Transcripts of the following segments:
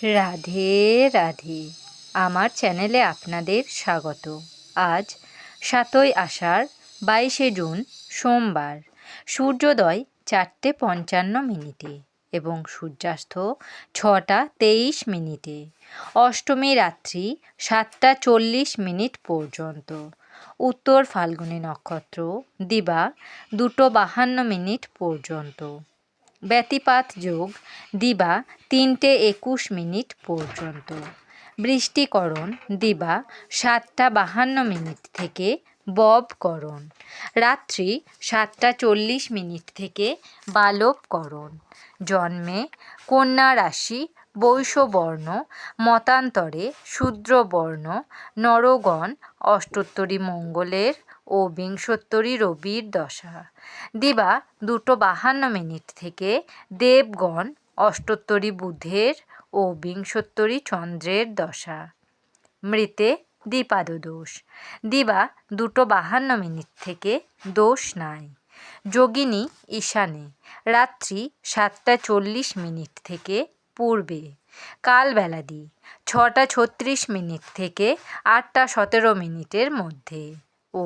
রাধে রাধে। আমার চ্যানেলে আপনাদের স্বাগত। আজ 7ই আষাঢ় 22শে জুন সোমবার। সূর্যোদয় 4:55 এবং সূর্যাস্ত 6:23। অষ্টমী রাত্রি 7:40 পর্যন্ত। উত্তর ফাল্গুনী নক্ষত্র দিবা 2:52 পর্যন্ত। ব্যতিপাত যোগ দিবা 3:21 পর্যন্ত। বৃষ্টিকরণ দিবা 7:52 থেকে ববকরণ। রাত্রি 7:40 থেকে বালবকরণ। জন্মে কন্যা রাশি, বৈশ্যবর্ণ, মতান্তরে শূদ্রবর্ণ, নরগণ, অষ্টোত্তরী মঙ্গলের ও বিংশোত্তরী রবির দশা। দিবা 2:52 থেকে দেবগণ, অষ্টোত্তরী বুধের ও বিংশোত্তরী চন্দ্রের দশা। মৃতে দ্বিপাদদোষ। দিবা 2:52 থেকে দোষ নাই। যোগিনী ঈশানে। রাত্রি 7:40 থেকে পূর্বে। কালবেলাদি 6:36 থেকে 8:17 মধ্যে ও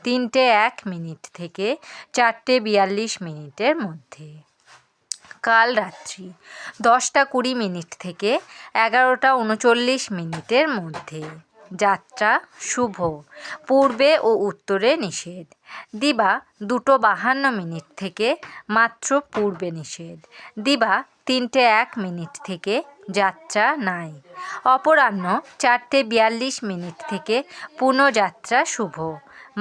3:01 থেকে 4:42 মধ্যে। কাল রাত্রি 10:20 থেকে 11:39 মধ্যে। যাত্রা শুভ। পূর্বে ও উত্তরে নিষেধ। দিবা 2:52 থেকে মাত্র পূর্বে নিষেধ। দিবা 3:01 থেকে যাত্রা নাই। অপরাহ্ন 4:42 থেকে পুনঃযাত্রা শুভ।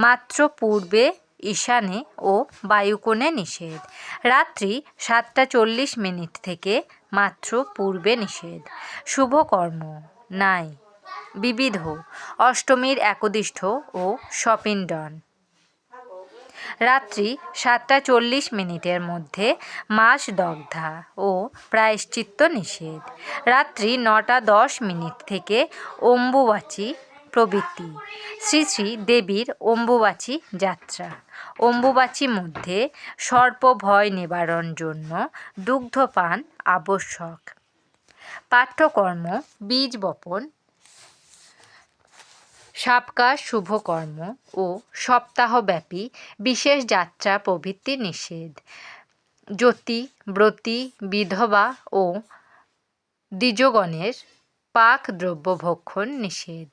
মাত্র পূর্বে, ঈশানে ও বায়ুকোণে নিষেধ। রাত্রি 7:40 থেকে মাত্র পূর্বে নিষেধ। শুভকর্ম নাই। বিবিধ অষ্টমীর একদিষ্ঠ ও সপিণ্ডন। রাত্রি 7:40 মধ্যে মাস দগ্ধা ও প্রায়শ্চিত্ত নিষেধ। রাত্রি 9:10 থেকে অম্বুবাচী প্রভৃতি। শ্রী শ্রী দেবীর অম্বুবাচী যাত্রা। অম্বুবাচী মধ্যে সর্প ভয় নিবারণ জন্য দুগ্ধপান আবশ্যক। পাঠ্যকর্ম বীজ বপন, সাবকাশ শুভকর্ম ও সপ্তাহব্যাপী বিশেষ যাত্রা প্রভৃতি নিষেধ। যতী, ব্রতী, বিধবা ও দ্বিজগণের পাক দ্রব্য ভক্ষণ নিষেধ।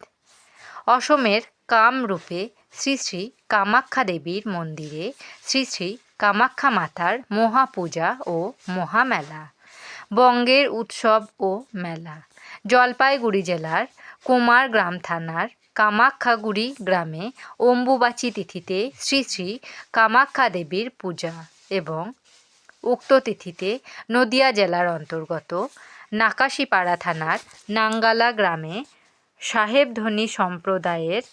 অসমের কামরূপে শ্রী শ্রী কামাখ্যা দেবীর মন্দিরে শ্রী শ্রী কামাখ্যা মাতার মহাপূজা ও মহামেলা। বঙ্গের উৎসব ও মেলা। জলপাইগুড়ি জেলার কুমারগ্রাম থানার কামাখ্যাগুড়ি গ্রামে অম্বুবাচী তিথিতে শ্রী শ্রী কামাখ্যা দেবীর পূজা এবং উক্ত তিথিতে নদিয়া জেলার অন্তর্গত নাকাশীপাড়া থানার নাঙ্গালা গ্রামে সাহেবধনী সম্প্রদায়ের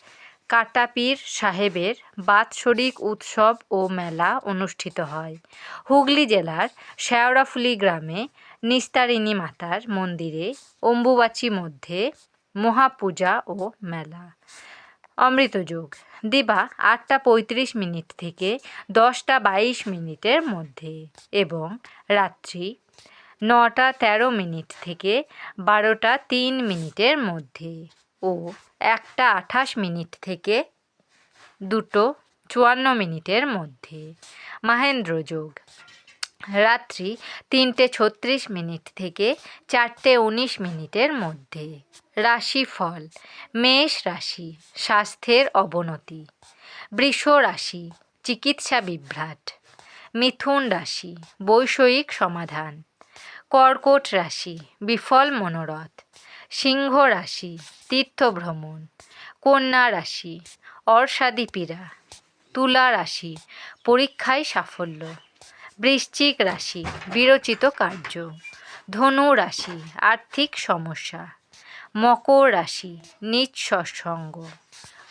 কাটাপীর সাহেবের বাৎসরিক উৎসব ও মেলা অনুষ্ঠিত হয়। হুগলি জেলার শেওড়াফুলি গ্রামে নিস্তারিণী মাতার মন্দিরে অম্বুবাচী মধ্যে মহাপূজা ও মেলা। অমৃতযোগ দিবা 8:35 থেকে 10:22 মধ্যে এবং রাত্রি 9:13 থেকে 12:03 মধ্যে ও 1:28 থেকে 2:54 মধ্যে। মাহেন্দ্রযোগ রাত্রি 3:36 থেকে 4:19 মধ্যে। রাশিফল মেষ রাশি, স্বাস্থ্যের অবনতি। বৃষ রাশি, চিকিৎসা বিভ্রাট। মিথুন রাশি, বৈষয়িক সমাধান। কর্কট রাশি, বিফল মনোরথ। সিংহ রাশি, তীর্থভ্রমণ। কন্যা রাশি, অর্শাদি পীড়া। তুলা রাশি, পরীক্ষায় সাফল্য। বৃশ্চিক রাশি, বিরচিত কার্য। ধনু রাশি, আর্থিক সমস্যা। মকর রাশি, নিজ সৎসঙ্গ।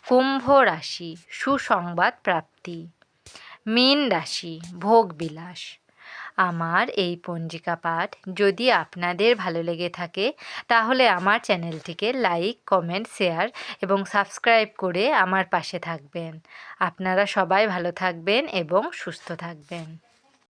কুম্ভ রাশি, সুসংবাদ প্রাপ্তি। মীন রাশি, ভোগ বিলাস। আমার এই পঞ্জিকা পাঠ যদি আপনাদের ভালো লেগে থাকে তাহলে আমার চ্যানেলটিকে লাইক, কমেন্ট, শেয়ার এবং সাবস্ক্রাইব করে আমার পাশে থাকবেন। আপনারা সবাই ভালো থাকবেন এবং সুস্থ থাকবেন।